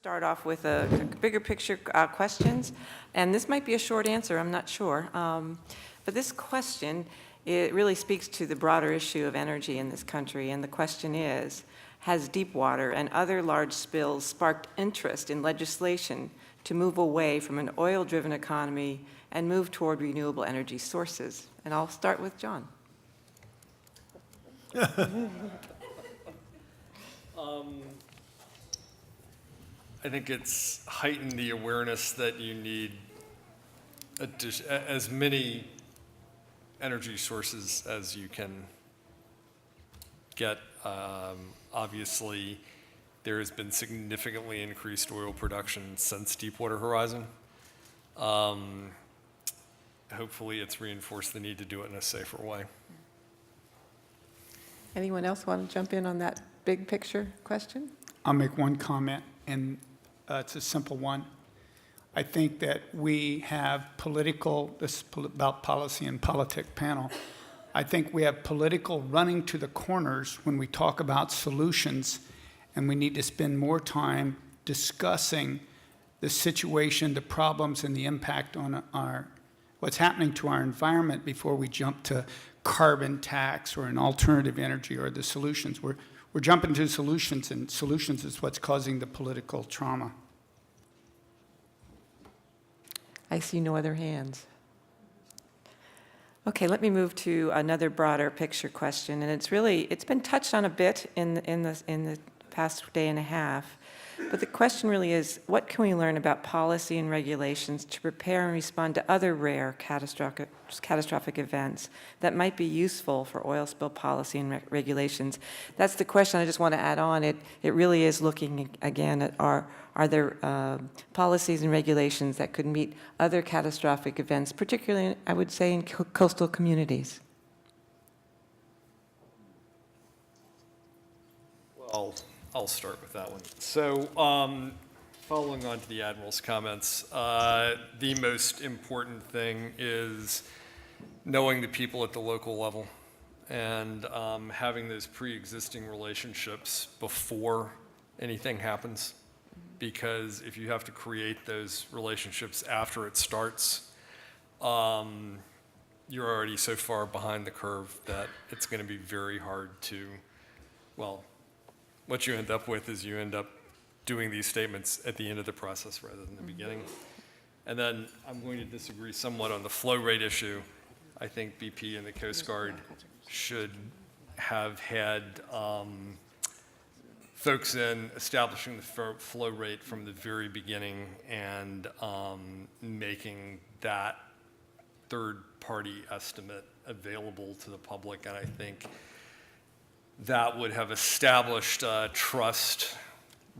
start off with a bigger picture questions, and this might be a short answer, I'm not sure. But this question, it really speaks to the broader issue of energy in this country, and the question is, has Deepwater and other large spills sparked interest in legislation to move away from an oil-driven economy and move toward renewable energy sources? And I'll start with John. I think it's heightened the awareness that you need as many energy sources as you can get. Obviously, there has been significantly increased oil production since Deepwater Horizon. Hopefully, it's reinforced the need to do it in a safer way. Anyone else want to jump in on that big picture question? I'll make one comment, and it's a simple one. I think that we have this is about policy and politic panel, I think we have political running to the corners when we talk about solutions, and we need to spend more time discussing the situation, the problems, and the impact on what's happening to our environment before we jump to carbon tax or an alternative energy or the solutions. We're jumping to solutions, and solutions is what's causing the political trauma. I see no other hands. Okay, let me move to another broader picture question, and it's been touched on a bit in the past day and a half. But the question really is, what can we learn about policy and regulations to prepare and respond to other rare catastrophic events that might be useful for oil spill policy and regulations? That's the question I just want to add on. It really is looking again at are there policies and regulations that could meet other catastrophic events, particularly, I would say, in coastal communities? Well, I'll start with that one. So, following on to the Admiral's comments, the most important thing is knowing the people at the local level and having those pre-existing relationships before anything happens. Because if you have to create those relationships after it starts, you're already so far behind the curve that it's going to be very hard to, well, what you end up with is you end up doing these statements at the end of the process rather than the beginning. And then I'm going to disagree somewhat on the flow rate issue. I think BP and the Coast Guard should have had folks in establishing the flow rate from the very beginning and making that third-party estimate available to the public. And I think that would have established trust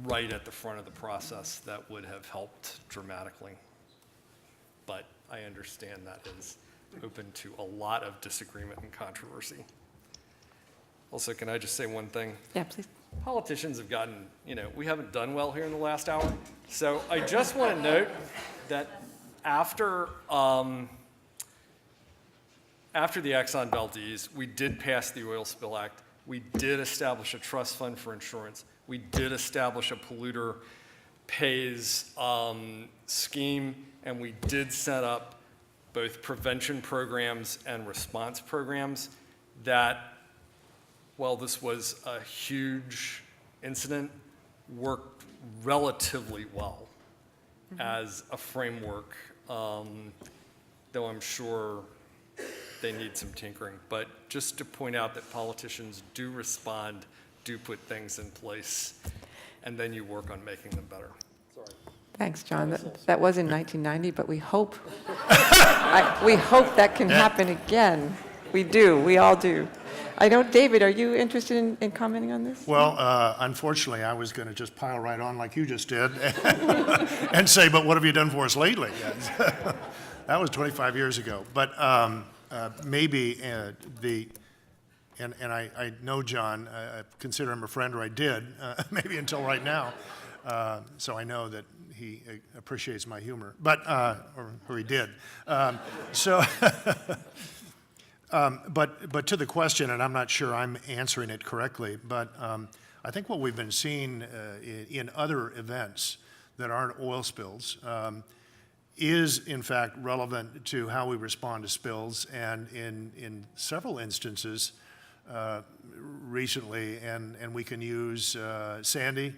right at the front of the process that would have helped dramatically. But I understand that is open to a lot of disagreement and controversy. Also, can I just say one thing? Yeah, please. Politicians have gotten, we haven't done well here in the last hour. So I just want to note that after the Exxon Valdez, we did pass the Oil Spill Act. We did establish a trust fund for insurance. We did establish a polluter pays scheme, and we did set up both prevention programs and response programs that, while this was a huge incident, worked relatively well as a framework, though I'm sure they need some tinkering. But just to point out that politicians do respond, do put things in place, and then you work on making them better. Sorry. Thanks, John. That was in 1990, but we hope we hope that can happen again. We do. We all do. I know, David, are you interested in commenting on this? Well, unfortunately, I was going to just pile right on like you just did and say, but what have you done for us lately? That was 25 years ago. But maybe and I know John, I consider him a friend, or I did, maybe until right now. So I know that he appreciates my humor, but, or he did. But to the question, and I'm not sure I'm answering it correctly, but I think what we've been seeing in other events that aren't oil spills is in fact relevant to how we respond to spills, and in several instances recently, and we can use Sandy,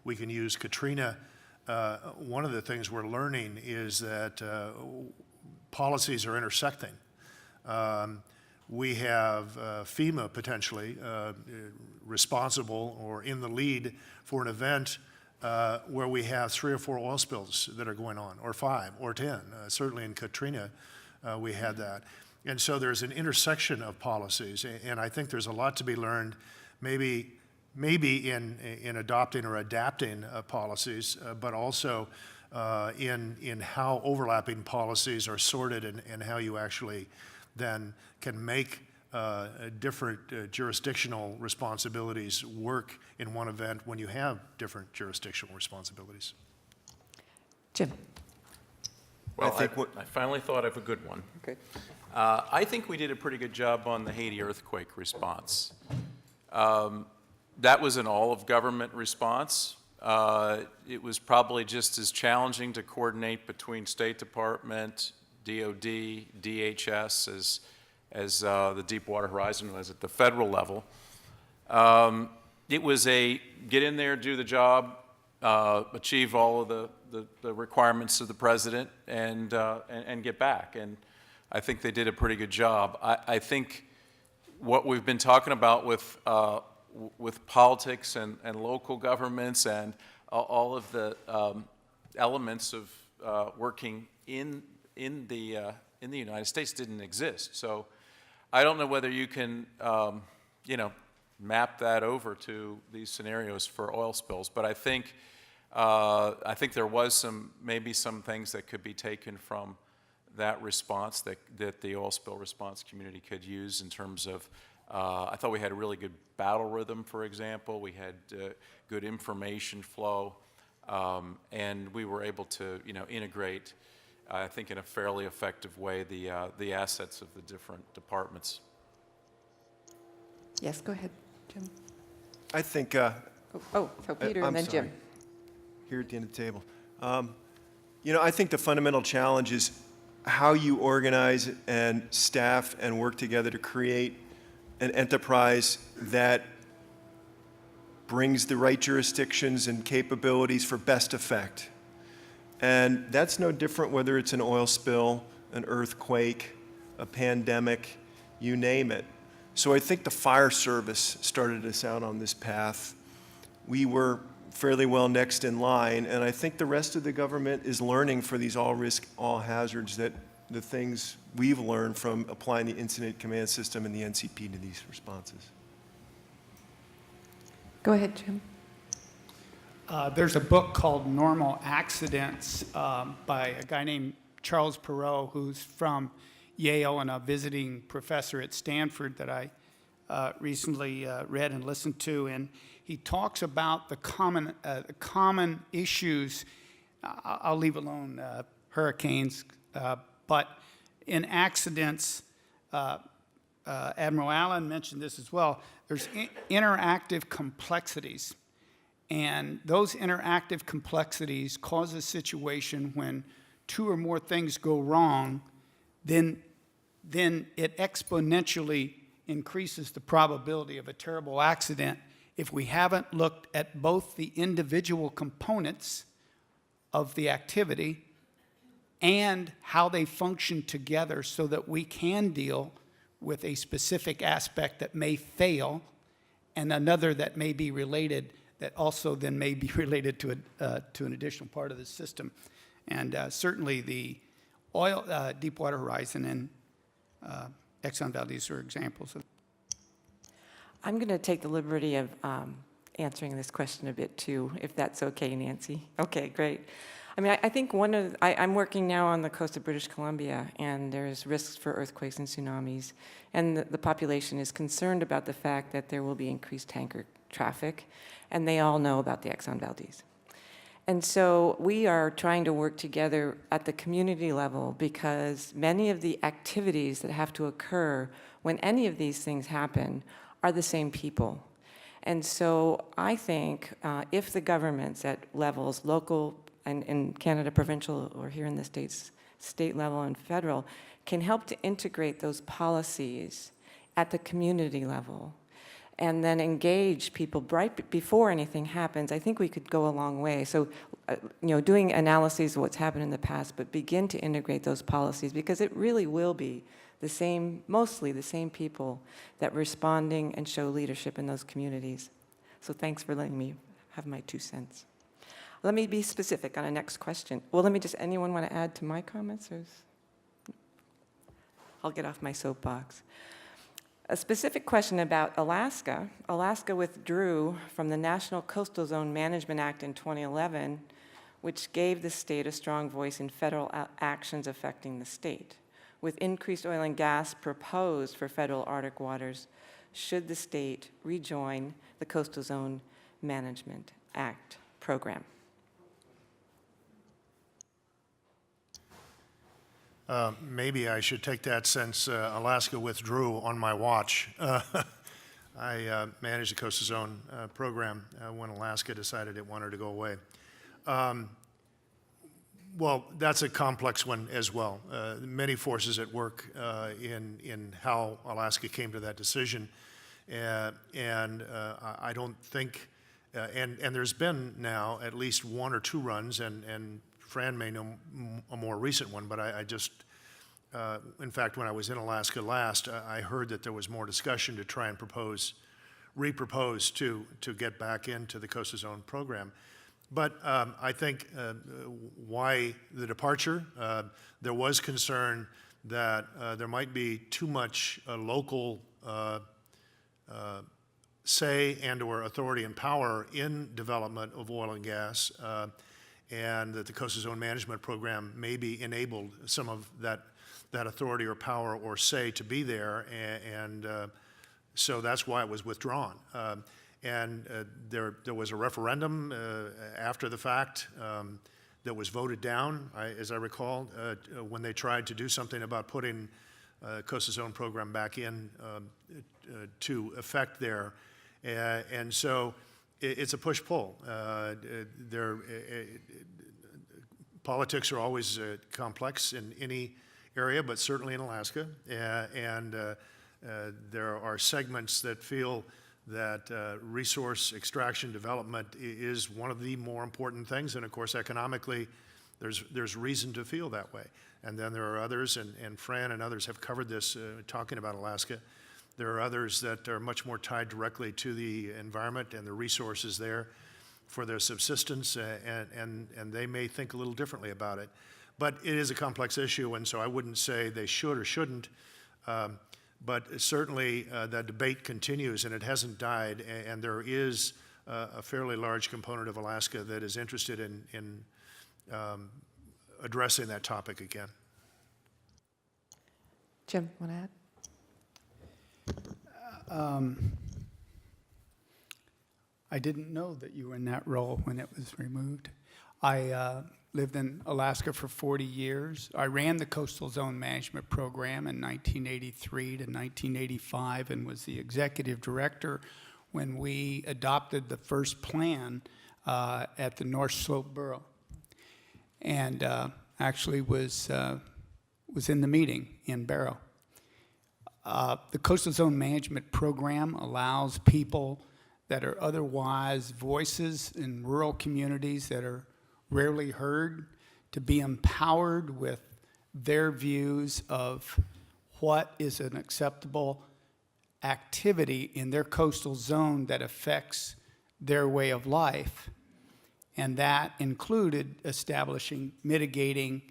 we can use Katrina. One of the things we're learning is that policies are intersecting. We have FEMA potentially responsible or in the lead for an event where we have 3 or 4 oil spills that are going on, or 5 or 10. Certainly in Katrina, we had that. And so there's an intersection of policies, and I think there's a lot to be learned, maybe in adopting or adapting policies, but also in how overlapping policies are sorted, and how you actually then can make different jurisdictional responsibilities work in one event when you have different jurisdictional responsibilities. Jim. Well, I finally thought of a good one. Okay. I think we did a pretty good job on the Haiti earthquake response. That was an all-of-government response. It was probably just as challenging to coordinate between State Department, DOD, DHS as the Deepwater Horizon was at the federal level. It was a get in there, do the job, achieve all of the requirements of the president, and get back. And I think they did a pretty good job. I think what we've been talking about with politics and local governments and all of the elements of working in the United States didn't exist. So I don't know whether you can, map that over to these scenarios for oil spills. But I think there was maybe some things that could be taken from that response that the oil spill response community could use in terms of. I thought we had a really good battle rhythm, for example. We had good information flow, and we were able to, integrate, I think, in a fairly effective way, the assets of the different departments. Yes, go ahead, Jim. I think, So Peter I'm and then sorry. Jim. Here at the end of the table. I think the fundamental challenge is how you organize and staff and work together to create an enterprise that brings the right jurisdictions and capabilities for best effect. And that's no different whether it's an oil spill, an earthquake, a pandemic, you name it. So I think the fire service started us out on this path. We were fairly well next in line, and I think the rest of the government is learning for these all risk, all hazards, that the things we've learned from applying the incident command system and the NCP to these responses. Go ahead, Jim. There's a book called Normal Accidents by a guy named Charles Perot, who's from Yale and a visiting professor at Stanford that I recently read and listened to. And he talks about the common issues. I'll leave alone hurricanes, but in accidents, Admiral Allen mentioned this as well, there's interactive complexities. And those interactive complexities cause a situation when 2 or more things go wrong, then it exponentially increases the probability of a terrible accident if we haven't looked at both the individual components of the activity and how they function together so that we can deal with a specific aspect that may fail and another that may be related that also then may be related to an additional part of the system. And certainly the Deepwater Horizon and Exxon Valdez are examples of. I'm going to take the liberty of answering this question a bit too, if that's okay, Nancy. Okay, great. I mean, I think I'm working now on the coast of British Columbia, and there's risks for earthquakes and tsunamis, and the population is concerned about the fact that there will be increased tanker traffic, and they all know about the Exxon Valdez. And so we are trying to work together at the community level because many of the activities that have to occur when any of these things happen are the same people. And so I think if the governments at levels, local, and in Canada provincial or here in the States, state level and federal, can help to integrate those policies at the community level and then engage people right before anything happens, I think we could go a long way. So, doing analyses of what's happened in the past, but begin to integrate those policies, because it really will be the same, mostly the same people that responding and show leadership in those communities. So thanks for letting me have my 2 cents. Let me be specific on a next question. Well, anyone want to add to my comments? I'll get off my soapbox. A specific question about Alaska. Alaska withdrew from the National Coastal Zone Management Act in 2011, which gave the state a strong voice in federal actions affecting the state. With increased oil and gas proposed for federal Arctic waters, should the state rejoin the Coastal Zone Management Act program? Maybe I should take that since Alaska withdrew on my watch. I managed the Coastal Zone program when Alaska decided it wanted to go away. Well, that's a complex one as well. Many forces at work in how Alaska came to that decision. I don't think, and there's been now at least 1 or 2 runs, and Fran may know a more recent one, but I just, in fact, when I was in Alaska last, I heard that there was more discussion to try and re-propose to get back into the Coastal Zone program. But I think why the departure, there was concern that there might be too much local say and or authority and power in development of oil and gas, and that the Coastal Zone Management Program maybe enabled some of that authority or power or say to be there, and so that's why it was withdrawn. There was a referendum after the fact that was voted down, as I recall, when they tried to do something about putting Coastal Zone program back in to effect there. And so it's a push-pull. Politics are always complex in any area, but certainly in Alaska. There are segments that feel that resource extraction development is one of the more important things, and of course economically there's reason to feel that way. And then there are others, and Fran and others have covered this talking about Alaska. There are others that are much more tied directly to the environment and the resources there for their subsistence, and they may think a little differently about it. But it is a complex issue, and so I wouldn't say they should or shouldn't. But certainly that debate continues, and it hasn't died, and there is a fairly large component of Alaska that is interested in addressing that topic again. Jim, want to add? I didn't know that you were in that role when it was removed. I lived in Alaska for 40 years. I ran the Coastal Zone Management Program in 1983 to 1985 and was the executive director when we adopted the first plan at the North Slope Borough. And actually was in the meeting in Barrow. The Coastal Zone Management Program allows people that are otherwise voices in rural communities that are rarely heard to be empowered with their views of what is an acceptable activity in their coastal zone that affects their way of life. And that included establishing mitigating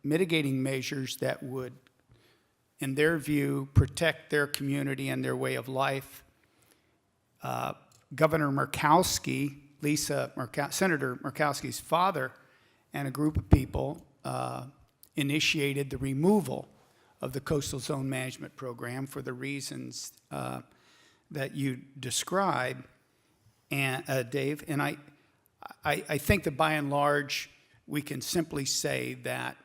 measures that would, in their view, protect their community and their way of life. Governor Murkowski, Senator Murkowski's father, and a group of people initiated the removal of the Coastal Zone Management Program for the reasons that you described, and Dave. And I think that by and large, we can simply say that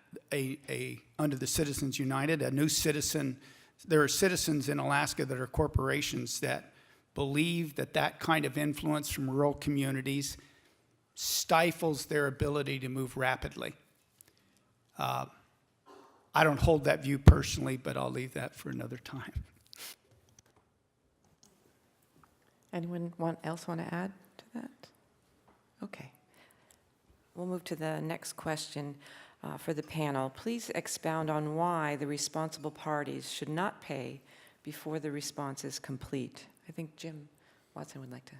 under the Citizens United, there are citizens in Alaska that are corporations that believe that that kind of influence from rural communities stifles their ability to move rapidly. I don't hold that view personally, but I'll leave that for another time. Anyone else want to add to that? Okay. We'll move to the next question for the panel. Please expound on why the responsible parties should not pay before the response is complete. I think Jim Watson would like to.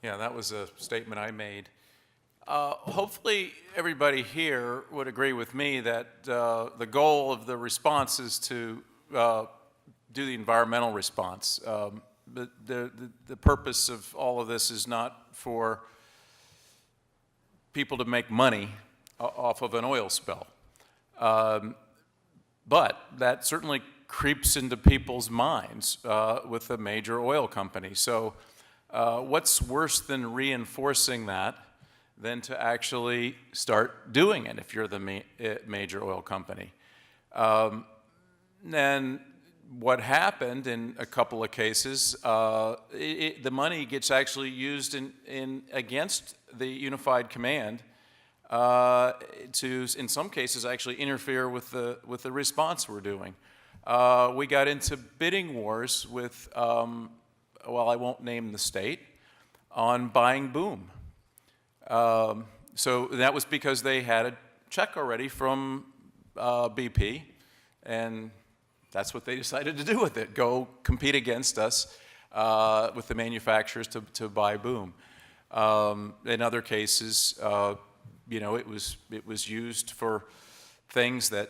Yeah, that was a statement I made. Hopefully, everybody here would agree with me that the goal of the response is to do the environmental response. The purpose of all of this is not for people to make money off of an oil spill. But that certainly creeps into people's minds with a major oil company. So what's worse than reinforcing that than to actually start doing it if you're the major oil company? And what happened in a couple of cases, the money gets actually used against the unified command to, in some cases, actually interfere with the response we're doing. We got into bidding wars with, well, I won't name the state, on buying boom. So that was because they had a check already from BP, and that's what they decided to do with it, go compete against us with the manufacturers to buy boom. In other cases, it was used for things that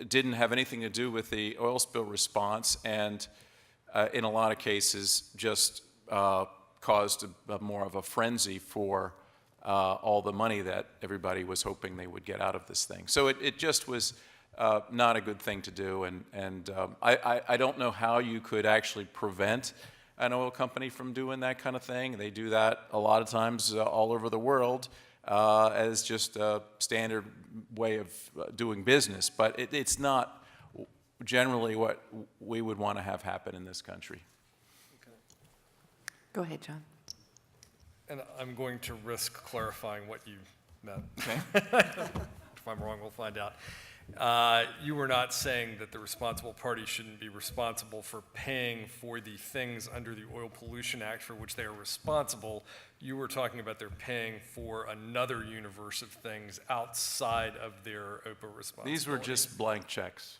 didn't have anything to do with the oil spill response, and in a lot of cases just caused more of a frenzy for all the money that everybody was hoping they would get out of this thing. So it just was not a good thing to do, and I don't know how you could actually prevent an oil company from doing that kind of thing. They do that a lot of times all over the world as just a standard way of doing business, but it's not generally what we would want to have happen in this country. Go ahead, John. And I'm going to risk clarifying what you meant. Okay. If I'm wrong, we'll find out. You were not saying that the responsible party shouldn't be responsible for paying for the things under the Oil Pollution Act for which they are responsible. You were talking about they're paying for another universe of things outside of their OPA responsibility. These were just blank checks.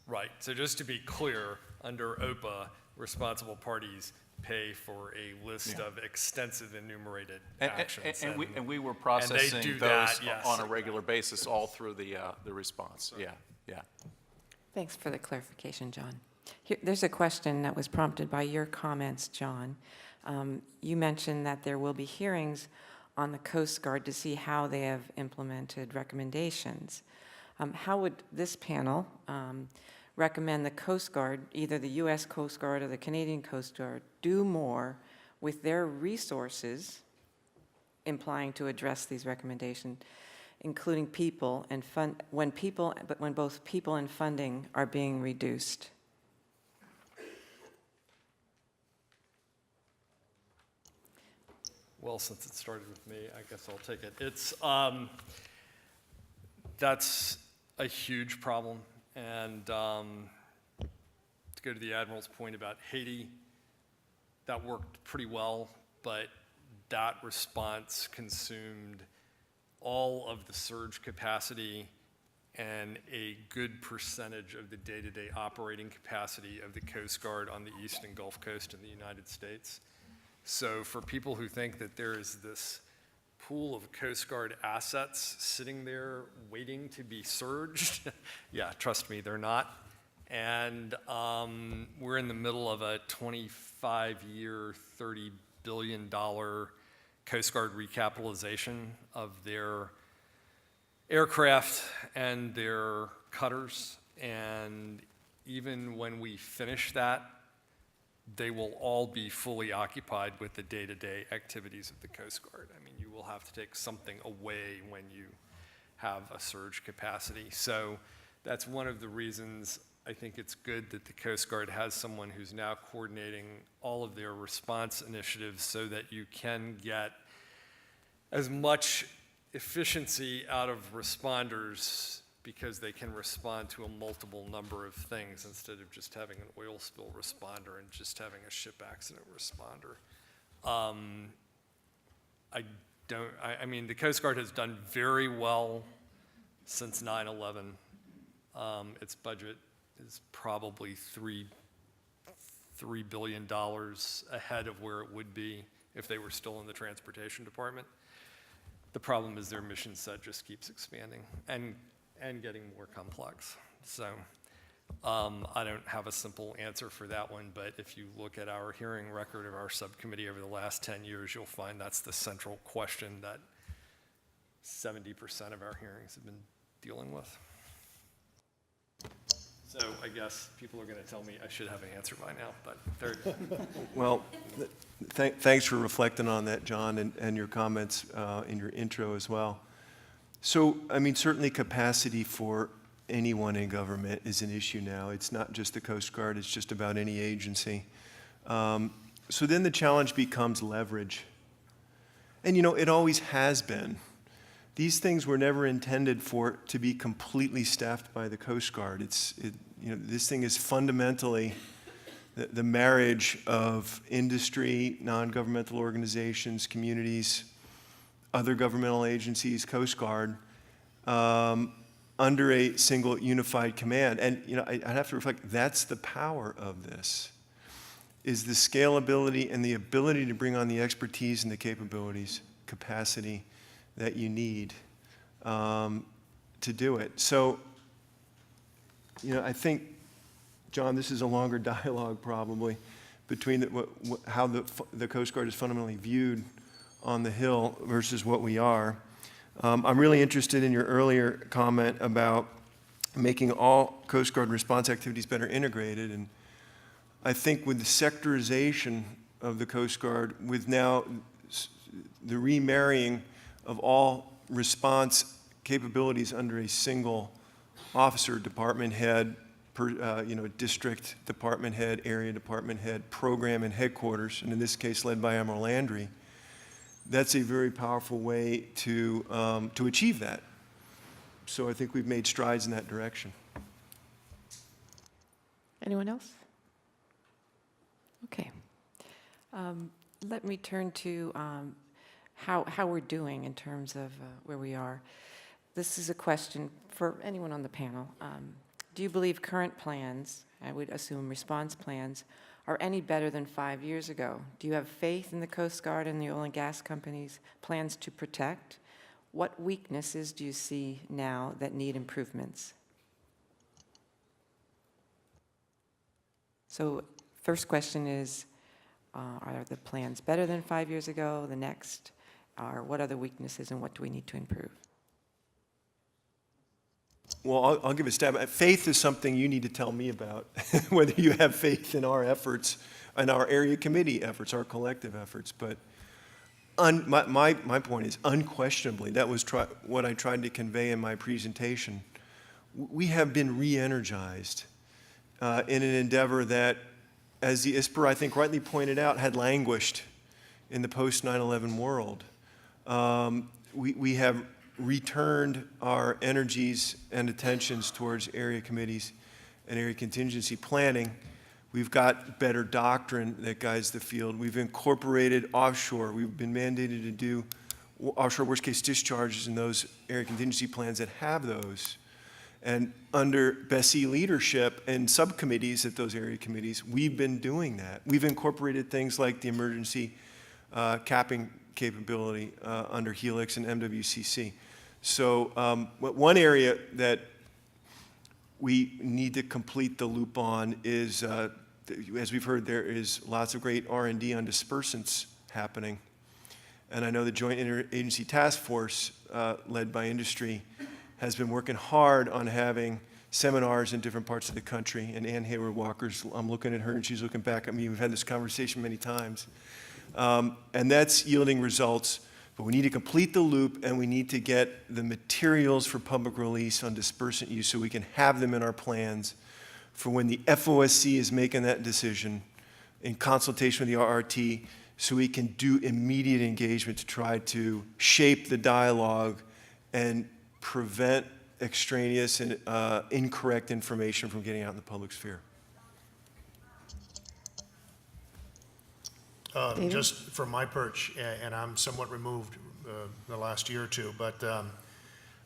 Right. So just to be clear, under OPA, responsible parties pay for a list of extensive enumerated actions. And we were processing do those that, yes. on a regular basis all through the response. Yeah, yeah. Thanks for the clarification, John. There's a question that was prompted by your comments, John. You mentioned that there will be hearings on the Coast Guard to see how they have implemented recommendations. How would this panel recommend the Coast Guard, either the U.S. Coast Guard or the Canadian Coast Guard, do more with their resources, implying to address these recommendations, including people and when both people and funding are being reduced? Well, since it started with me, I guess I'll take it. It's that's a huge problem. And to go to the Admiral's point about Haiti, that worked pretty well, but that response consumed all of the surge capacity and a good percentage of the day-to-day operating capacity of the Coast Guard on the East and Gulf Coast in the United States. So for people who think that there is this pool of Coast Guard assets sitting there waiting to be surged, yeah, trust me, they're not. And we're in the middle of a 25-year, $30 billion Coast Guard recapitalization of their aircraft and their cutters. And even when we finish that, they will all be fully occupied with the day-to-day activities of the Coast Guard. I mean, you will have to take something away when you have a surge capacity. So that's one of the reasons I think it's good that the Coast Guard has someone who's now coordinating all of their response initiatives so that you can get as much efficiency out of responders because they can respond to a multiple number of things instead of just having an oil spill responder and just having a ship accident responder. I mean, the Coast Guard has done very well since 9/11. Its budget is probably $3 billion ahead of where it would be if they were still in the transportation department. The problem is their mission set just keeps expanding and getting more complex. So I don't have a simple answer for that one, but if you look at our hearing record of our subcommittee over the last 10 years, you'll find that's the central question that 70% of our hearings have been dealing with. So I guess people are going to tell me I should have an answer by now, but Well, thanks for reflecting on that, John, and your comments in your intro as well. So, I mean, certainly capacity for anyone in government is an issue now. It's not just the Coast Guard, it's just about any agency. So then the challenge becomes leverage. And, you know, it always has been. These things were never intended to be completely staffed by the Coast Guard. This thing is fundamentally the marriage of industry, non-governmental organizations, communities, other governmental agencies, Coast Guard, under a single unified command. And, you know, I have to reflect, that's the power of this, is the scalability and the ability to bring on the expertise and the capabilities, capacity that you need to do it. So, you know, I think, John, this is a longer dialogue probably between how the Coast Guard is fundamentally viewed on the Hill versus what we are. I'm really interested in your earlier comment about making all Coast Guard response activities better integrated. And I think with the sectorization of the Coast Guard, with now the remarrying of all response capabilities under a single officer, department head, district department head, area department head, program and headquarters, and in this case led by Admiral Landry, that's a very powerful way to achieve that. So I think we've made strides in that direction. Anyone else? Okay. Let me turn to how we're doing in terms of where we are. This is a question for anyone on the panel. Do you believe current plans, I would assume response plans, are any better than 5 years ago? Do you have faith in the Coast Guard and the oil and gas companies' plans to protect? What weaknesses do you see now that need improvements? So first question is, are the plans better than 5 years ago? The next are, what are the weaknesses and what do we need to improve? Well, I'll give a stab. Faith is something you need to tell me about, whether you have faith in our efforts, and our area committee efforts, our collective efforts. But my point is, unquestionably, that was what I tried to convey in my presentation. We have been re-energized in an endeavor that, as the ISPR, I think, rightly pointed out, had languished in the post-9/11 world. We have returned our energies and attentions towards area committees and area contingency planning. We've got better doctrine that guides the field. We've incorporated offshore. We've been mandated to do offshore worst-case discharges in those area contingency plans that have those. And under Bessie leadership and subcommittees at those area committees, we've been doing that. We've incorporated things like the emergency capping capability under Helix and MWCC. So one area that we need to complete the loop on is, as we've heard, there is lots of great R&D on dispersants happening. And I know the Joint Interagency Task Force, led by industry, has been working hard on having seminars in different parts of the country. And Ann Hayward-Walker's, I'm looking at her and she's looking back at me. We've had this conversation many times. And that's yielding results. But we need to complete the loop and we need to get the materials for public release on dispersant use so we can have them in our plans for when the FOSC is making that decision in consultation with the RRT so we can do immediate engagement to try to shape the dialogue and prevent extraneous and incorrect information from getting out in the public sphere. David? Just from my perch, and I'm somewhat removed the last year or two, but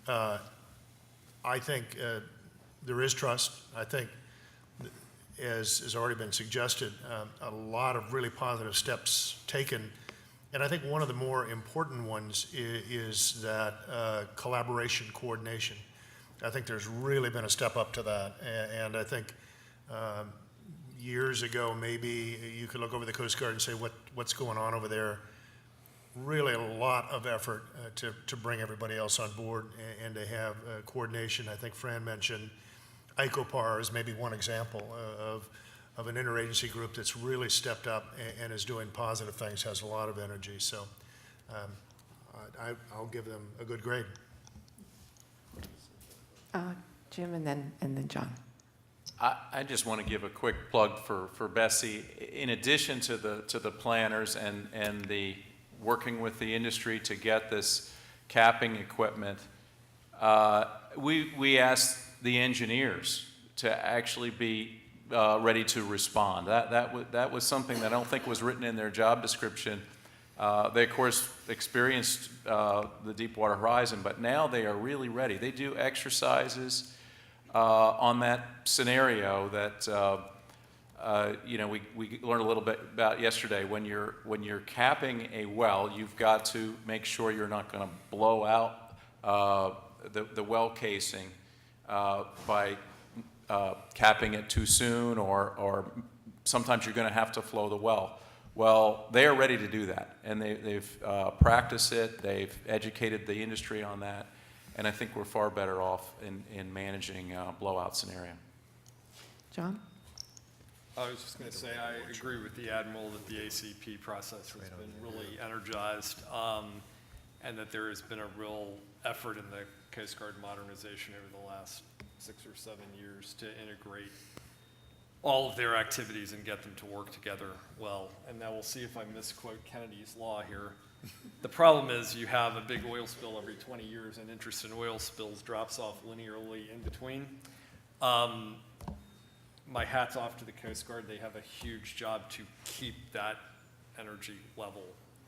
I think there is trust. I think, as has already been suggested, a lot of really positive steps taken. And I think one of the more important ones is that collaboration, coordination. I think there's really been a step up to that. And I think years ago, maybe you could look over the Coast Guard and say, what's going on over there? Really a lot of effort to bring everybody else on board and to have coordination. I think Fran mentioned ICOPAR is maybe one example of an interagency group that's really stepped up and is doing positive things, has a lot of energy. So I'll give them a good grade. Jim and then John. I just want to give a quick plug for Bessie. In addition to the planners and the working with the industry to get this capping equipment, we asked the engineers to actually be ready to respond. That was something that I don't think was written in their job description. They, of course, experienced the Deepwater Horizon, but now they are really ready. They do exercises on that scenario that we learned a little bit about yesterday. When you're capping a well, you've got to make sure you're not going to blow out the well casing by capping it too soon, or sometimes you're going to have to flow the well. Well, they are ready to do that, and they've practiced it. They've educated the industry on that, and I think we're far better off in managing blowout scenario. John? I was just going to say, I agree with the Admiral that the ACP process has been really energized, and that there has been a real effort in the Coast Guard modernization over the last 6 or 7 years to integrate all of their activities and get them to work together well. And now we'll see if I misquote Kennedy's law here. The problem is you have a big oil spill every 20 years, and interest in oil spills drops off linearly in between. My hat's off to the Coast Guard. They have a huge job to keep that energy level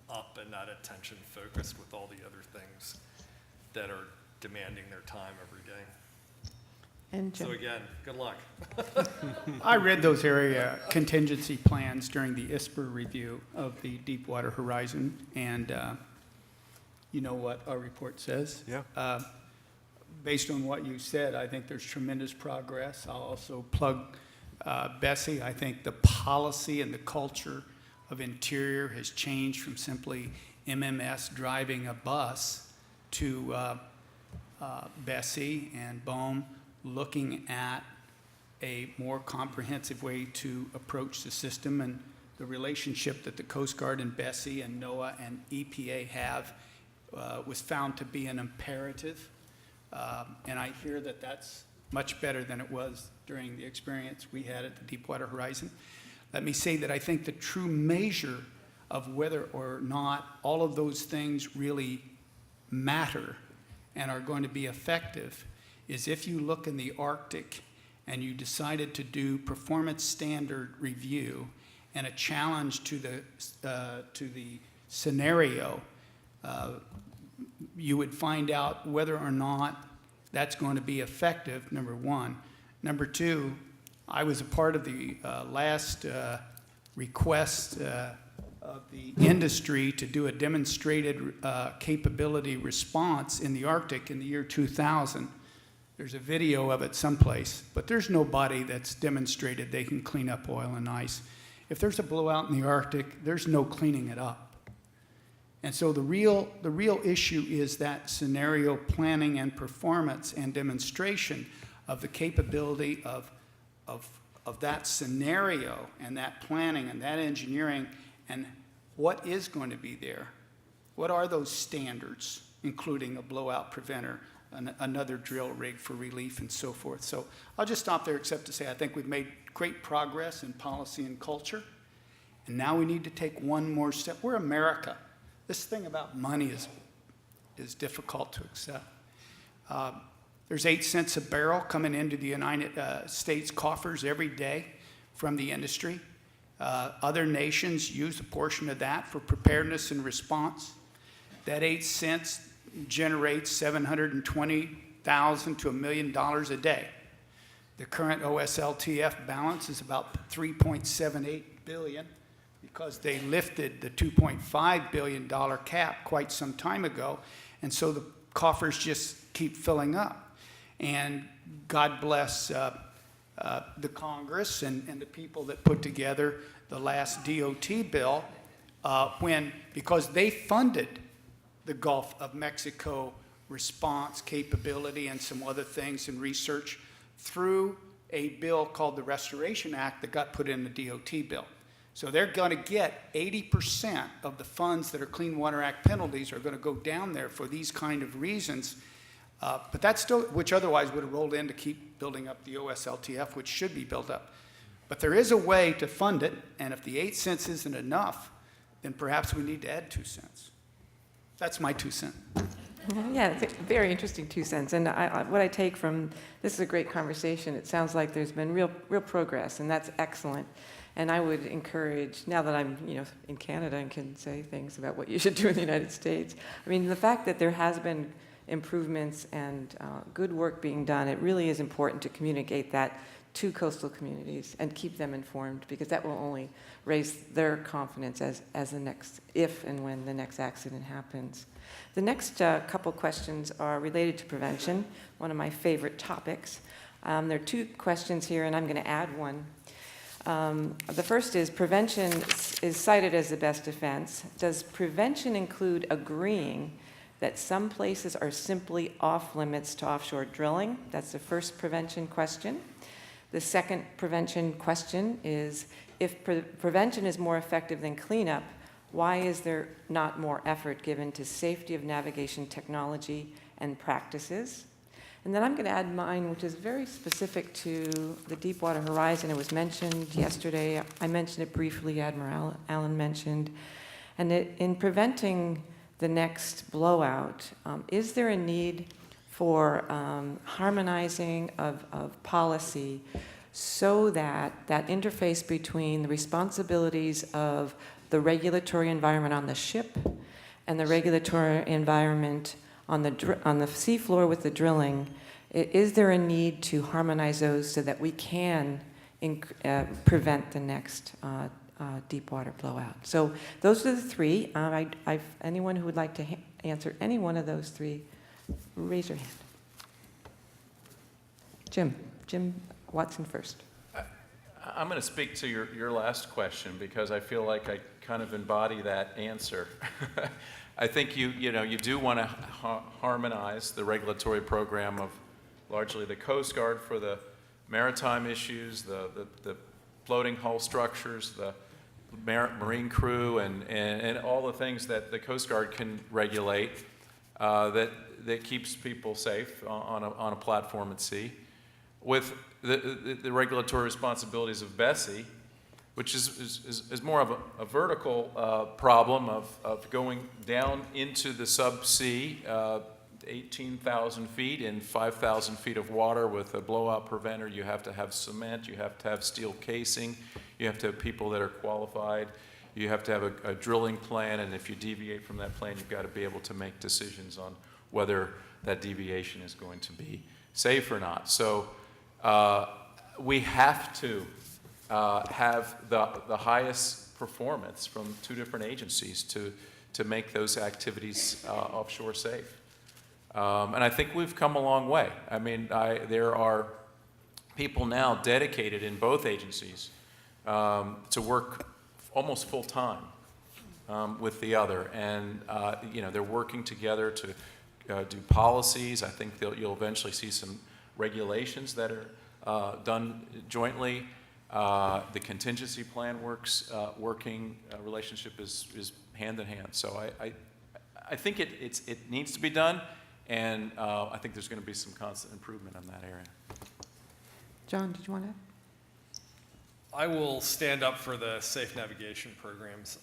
up and that attention focused with all the other things that are demanding their time every day. And Jim? So again, good luck. I read those area contingency plans during the ISPR review of the Deepwater Horizon, and you know what our report says? Yeah. Based on what you said, I think there's tremendous progress. I'll also plug Bessie. I think the policy and the culture of Interior has changed from simply MMS driving a bus to Bessie and BOEM looking at a more comprehensive way to approach the system, and the relationship that the Coast Guard and Bessie and NOAA and EPA have was found to be an imperative. And I hear that that's much better than it was during the experience we had at the Deepwater Horizon. Let me say that I think the true measure of whether or not all of those things really matter and are going to be effective is if you look in the Arctic and you decided to do performance standard review and a challenge to the scenario, you would find out whether or not that's going to be effective, number one. Number two, I was a part of the last request of the industry to do a demonstrated capability response in the Arctic in the year 2000. There's a video of it someplace, but there's nobody that's demonstrated they can clean up oil and ice. If there's a blowout in the Arctic, there's no cleaning it up. And so the real issue is that scenario planning and performance and demonstration of the capability of that scenario and that planning and that engineering and what is going to be there. What are those standards, including a blowout preventer, another drill rig for relief, and so forth. So I'll just stop there except to say I think we've made great progress in policy and culture. And now we need to take one more step. We're America. This thing about money is difficult to accept. There's 8 cents a barrel coming into the United States coffers every day from the industry. Other nations use a portion of that for preparedness and response. That 8 cents generates $720,000 to $1 million a day. The current OSLTF balance is about $3.78 billion because they lifted the $2.5 billion cap quite some time ago, and so the coffers just keep filling up. And God bless the Congress and the people that put together the last DOT bill because they funded the Gulf of Mexico response capability and some other things and research through a bill called the Restoration Act that got put in the DOT bill. So they're going to get 80% of the funds that are Clean Water Act penalties are going to go down there for these kind of reasons. But that's still, which otherwise would have rolled in to keep building up the OSLTF, which should be built up. But there is a way to fund it, and if the 8 cents isn't enough, then perhaps we need to add 2 cents. That's my 2 cents. Yeah, it's a very interesting 2 cents. And what I take from this is a great conversation. It sounds like there's been real progress, and that's excellent. And I would encourage, now that I'm in Canada and can say things about what you should do in the United States, I mean, the fact that there has been improvements and good work being done, it really is important to communicate that to coastal communities and keep them informed, because that will only raise their confidence as the next, if and when the next accident happens. The next couple questions are related to prevention, one of my favorite topics. There are 2 questions here, and I'm going to add one. The first is, prevention is cited as the best defense. Does prevention include agreeing that some places are simply off limits to offshore drilling? That's the first prevention question. The second prevention question is, if prevention is more effective than cleanup, why is there not more effort given to safety of navigation technology and practices? And then I'm going to add mine, which is very specific to the Deepwater Horizon. It was mentioned yesterday. I mentioned it briefly. Admiral Allen mentioned. And in preventing the next blowout, is there a need for harmonizing of policy so that that interface between the responsibilities of the regulatory environment on the ship and the regulatory environment on the seafloor with the drilling, is there a need to harmonize those so that we can prevent the next Deepwater blowout? So those are the 3. Anyone who would like to answer any one of those 3, raise your hand. Jim Watson first. I'm going to speak to your last question because I feel like I kind of embody that answer. I think you do want to harmonize the regulatory program of largely the Coast Guard for the maritime issues, the floating hull structures, the marine crew, and all the things that the Coast Guard can regulate that keeps people safe on a platform at sea, with the regulatory responsibilities of BSEE, which is more of a vertical problem of going down into the subsea, 18,000 feet in 5,000 feet of water with a blowout preventer. You have to have cement, you have to have steel casing, you have to have people that are qualified, you have to have a drilling plan, and if you deviate from that plan, you've got to be able to make decisions on whether that deviation is going to be safe or not. So we have to have the highest performance from 2 different agencies to make those activities offshore safe. And I think we've come a long way. I mean, there are people now dedicated in both agencies to work almost full time with the other, and they're working together to do policies. I think you'll eventually see some regulations that are done jointly. The contingency plan working relationship is hand in hand. So I think it needs to be done, and I think there's going to be some constant improvement in that area. John, did you want to add? I will stand up for the safe navigation programs.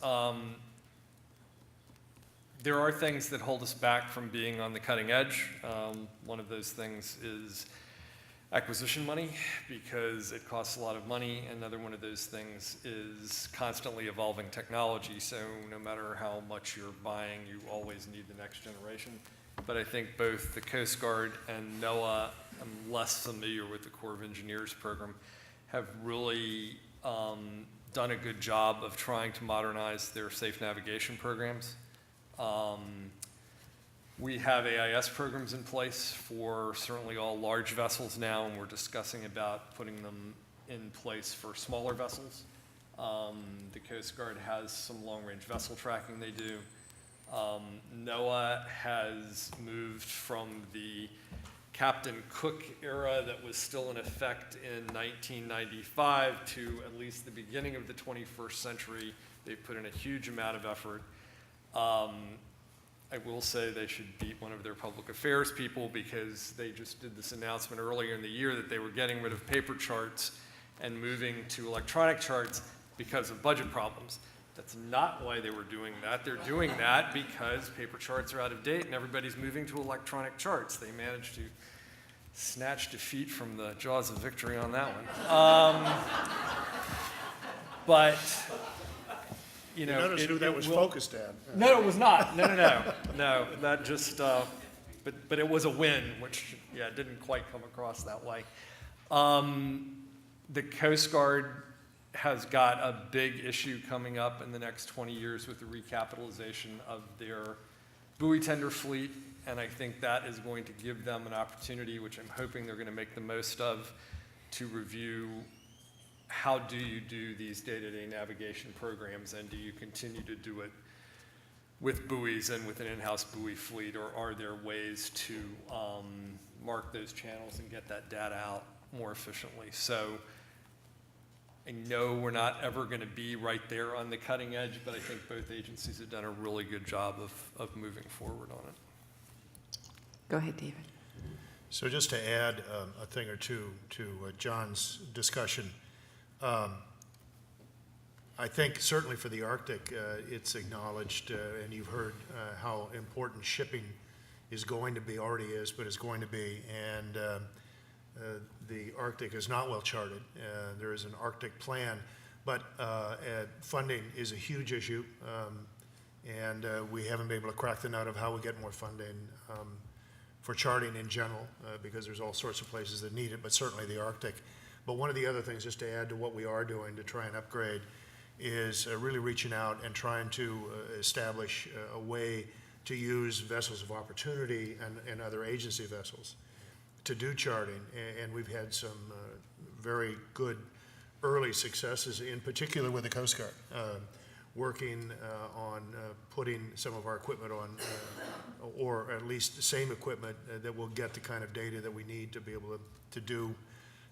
There are things that hold us back from being on the cutting edge. One of those things is acquisition money, because it costs a lot of money. Another one of those things is constantly evolving technology. So no matter how much you're buying, you always need the next generation. But I think both the Coast Guard and NOAA, I'm less familiar with the Corps of Engineers program, have really done a good job of trying to modernize their safe navigation programs. We have AIS programs in place for certainly all large vessels now, and we're discussing about putting them in place for smaller vessels. The Coast Guard has some long-range vessel tracking they do. NOAA has moved from the Captain Cook era that was still in effect in 1995 to at least the beginning of the 21st century. They've put in a huge amount of effort. I will say they should beat one of their public affairs people, because they just did this announcement earlier in the year that they were getting rid of paper charts and moving to electronic charts because of budget problems. That's not why they were doing that. They're doing that because paper charts are out of date and everybody's moving to electronic charts. They managed to snatch defeat from the jaws of victory on that one. But you know, Notice who that was focused at. no, it was not. No. That just, but it was a win, which, yeah, didn't quite come across that way. The Coast Guard has got a big issue coming up in the next 20 years with the recapitalization of their buoy tender fleet, and I think that is going to give them an opportunity, which I'm hoping they're going to make the most of, to review how do you do these day-to-day navigation programs, and do you continue to do it with buoys and with an in-house buoy fleet, or are there ways to mark those channels and get that data out more efficiently? So I know we're not ever going to be right there on the cutting edge, but I think both agencies have done a really good job of moving forward on it. Go ahead, David. So just to add a thing or two to John's discussion, I think certainly for the Arctic, it's acknowledged, and you've heard how important shipping is going to be, already is, but is going to be, and the Arctic is not well charted. There is an Arctic plan, but funding is a huge issue, and we haven't been able to crack the nut of how we get more funding for charting in general, because there's all sorts of places that need it, but certainly the Arctic. But one of the other things, just to add to what we are doing to try and upgrade, is really reaching out and trying to establish a way to use vessels of opportunity and other agency vessels to do charting. And we've had some very good early successes, in particular with the Coast Guard, working on putting some of our equipment on, or at least the same equipment that will get the kind of data that we need to be able to do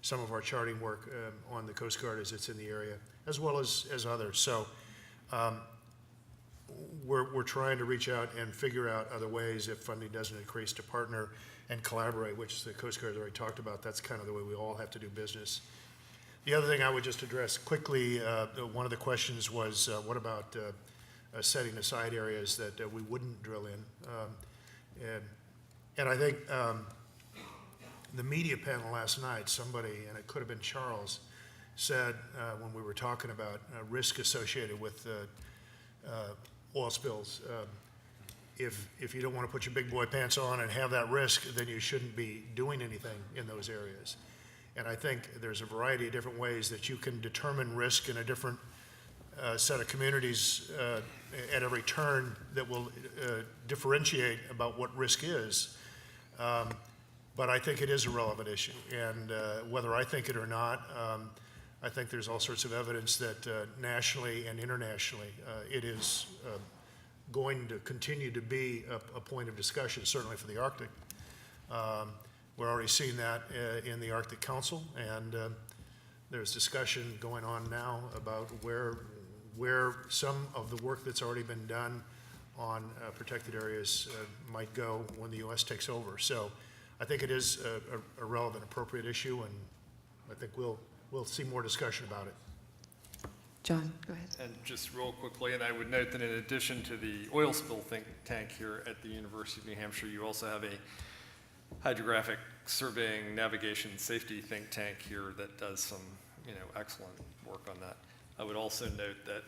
some of our charting work on the Coast Guard as it's in the area, as well as others. So we're trying to reach out and figure out other ways, if funding doesn't increase, to partner and collaborate, which the Coast Guard has already talked about. That's kind of the way we all have to do business. The other thing I would just address quickly, one of the questions was, what about setting aside areas that we wouldn't drill in? And I think the media panel last night, somebody, and it could have been Charles, said when we were talking about risk associated with oil spills, if you don't want to put your big boy pants on and have that risk, then you shouldn't be doing anything in those areas. And I think there's a variety of different ways that you can determine risk in a different set of communities at every turn that will differentiate about what risk is. But I think it is a relevant issue, and whether I think it or not, I think there's all sorts of evidence that nationally and internationally it is going to continue to be a point of discussion, certainly for the Arctic. We're already seeing that in the Arctic Council, and there's discussion going on now about where some of the work that's already been done on protected areas might go when the U.S. takes over. So I think it is a relevant, appropriate issue, and I think we'll see more discussion about it. John, go ahead. And just real quickly, and I would note that in addition to the oil spill think tank here at the University of New Hampshire, you also have a hydrographic surveying, navigation, safety think tank here that does some, excellent work on that. I would also note that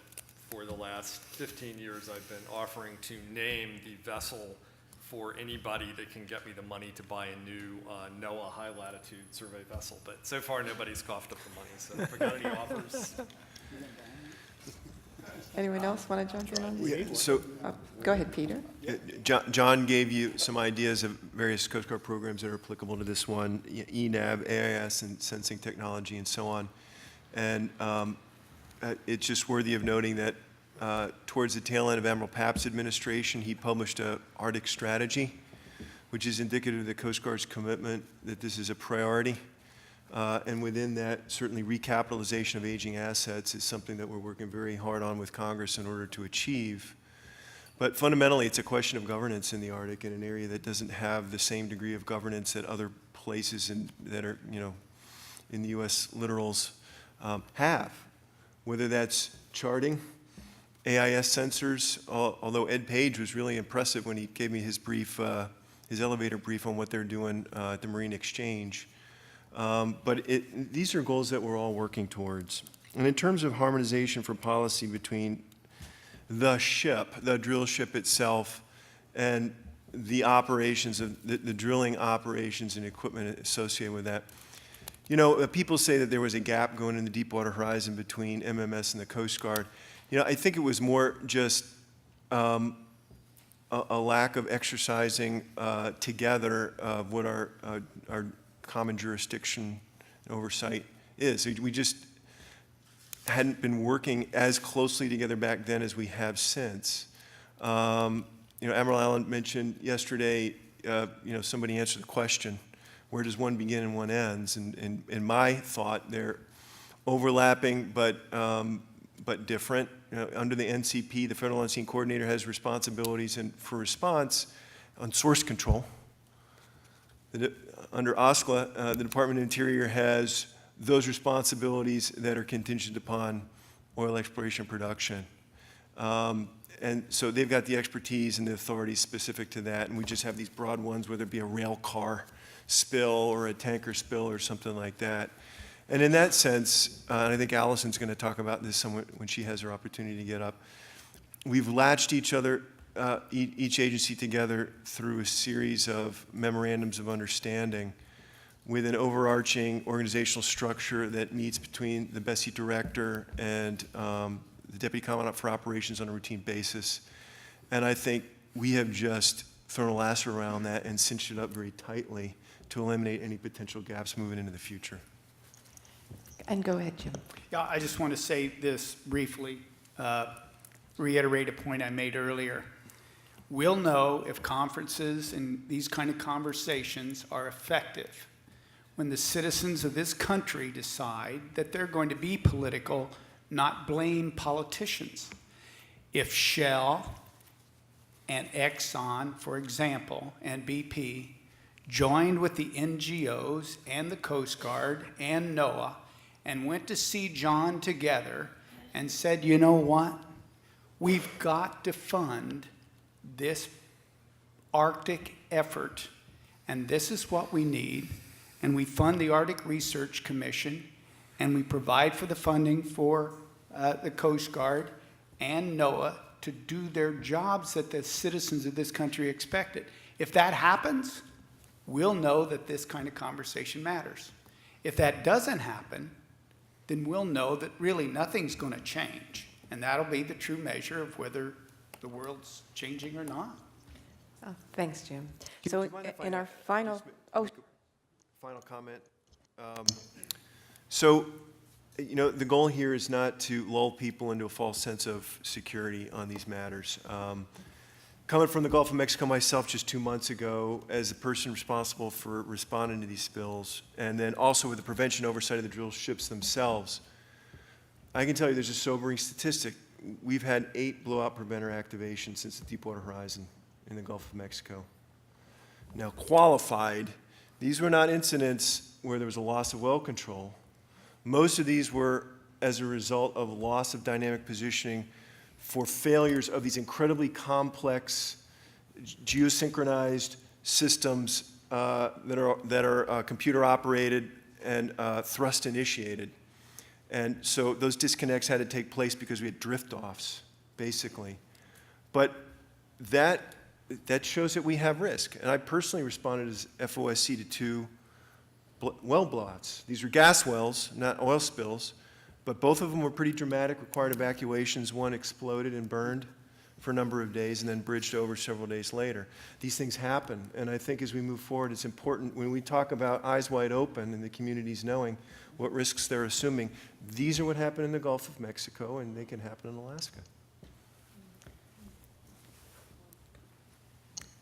for the last 15 years, I've been offering to name the vessel for anybody that can get me the money to buy a new NOAA high latitude survey vessel. But so far, nobody's coughed up the money. So if we got any offers. Anyone else want to jump in on this? Yeah, so Go ahead, Peter. John gave you some ideas of various Coast Guard programs that are applicable to this one, ENAV, AIS, and sensing technology, and so on. And it's just worthy of noting that towards the tail end of Admiral Papp's administration, he published a Arctic strategy, which is indicative of the Coast Guard's commitment that this is a priority. And within that, certainly recapitalization of aging assets is something that we're working very hard on with Congress in order to achieve. But fundamentally, it's a question of governance in the Arctic, in an area that doesn't have the same degree of governance that other places that are, in the U.S. littorals have. Whether that's charting, AIS sensors, although Ed Page was really impressive when he gave me his brief, his elevator brief on what they're doing at the Marine Exchange. But these are goals that we're all working towards. And in terms of harmonization for policy between the ship, the drill ship itself, and the operations of the drilling operations and equipment associated with that, people say that there was a gap going in the Deepwater Horizon between MMS and the Coast Guard. I think it was more just a lack of exercising together of what our common jurisdiction oversight is. We just hadn't been working as closely together back then as we have since. Admiral Allen mentioned yesterday, somebody answered the question, where does one begin and one ends? And in my thought, they're overlapping but different. Under the NCP, the Federal On-Scene Coordinator has responsibilities for response on source control. Under OSCLA, the Department of Interior has those responsibilities that are contingent upon oil exploration and production. And so they've got the expertise and the authority specific to that, and we just have these broad ones, whether it be a rail car spill or a tanker spill or something like that. And in that sense, and I think Allison's going to talk about this somewhat when she has her opportunity to get up, we've latched each agency together through a series of memorandums of understanding with an overarching organizational structure that meets between the BSEE director and the Deputy Commandant for Operations on a routine basis. And I think we have just thrown a lasso around that and cinched it up very tightly to eliminate any potential gaps moving into the future. And go ahead, Jim. Yeah, I just want to say this briefly, reiterate a point I made earlier. We'll know if conferences and these kind of conversations are effective when the citizens of this country decide that they're going to be political, not blame politicians. If Shell and Exxon, for example, and BP joined with the NGOs and the Coast Guard and NOAA and went to see John together and said, you know what? We've got to fund this Arctic effort, and this is what we need. And we fund the Arctic Research Commission, and we provide for the funding for the Coast Guard and NOAA to do their jobs that the citizens of this country expected. If that happens, we'll know that this kind of conversation matters. If that doesn't happen, then we'll know that really nothing's going to change, and that'll be the true measure of whether the world's changing or not. Oh, thanks, Jim. Do So you mind if I in our just final, Final comment. So, the goal here is not to lull people into a false sense of security on these matters. Coming from the Gulf of Mexico myself just 2 months ago as the person responsible for responding to these spills, and then also with the prevention oversight of the drill ships themselves, I can tell you there's a sobering statistic. We've had 8 blowout preventer activations since the Deepwater Horizon in the Gulf of Mexico. Now, qualified, these were not incidents where there was a loss of well control. Most of these were as a result of loss of dynamic positioning for failures of these incredibly complex geosynchronized systems that are computer operated and thrust initiated. And so those disconnects had to take place because we had drift offs, basically. But that shows that we have risk. And I personally responded as FOSC to 2 well blowouts. These were gas wells, not oil spills, but both of them were pretty dramatic, required evacuations. One exploded and burned for a number of days and then bridged over several days later. These things happen, and I think as we move forward, it's important when we talk about eyes wide open and the communities knowing what risks they're assuming, these are what happened in the Gulf of Mexico, and they can happen in Alaska.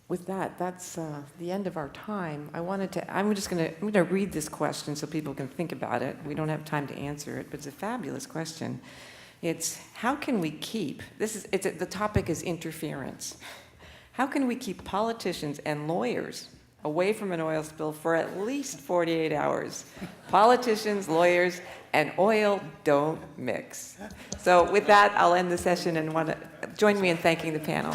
With that, that's the end of our time. I'm gonna read this question so people can think about it. We don't have time to answer it, but it's a fabulous question. It's how can we keep, the topic is interference. How can we keep politicians and lawyers away from an oil spill for at least 48 hours? Politicians, lawyers, and oil don't mix. So with that, I'll end the session and join me in thanking the panel.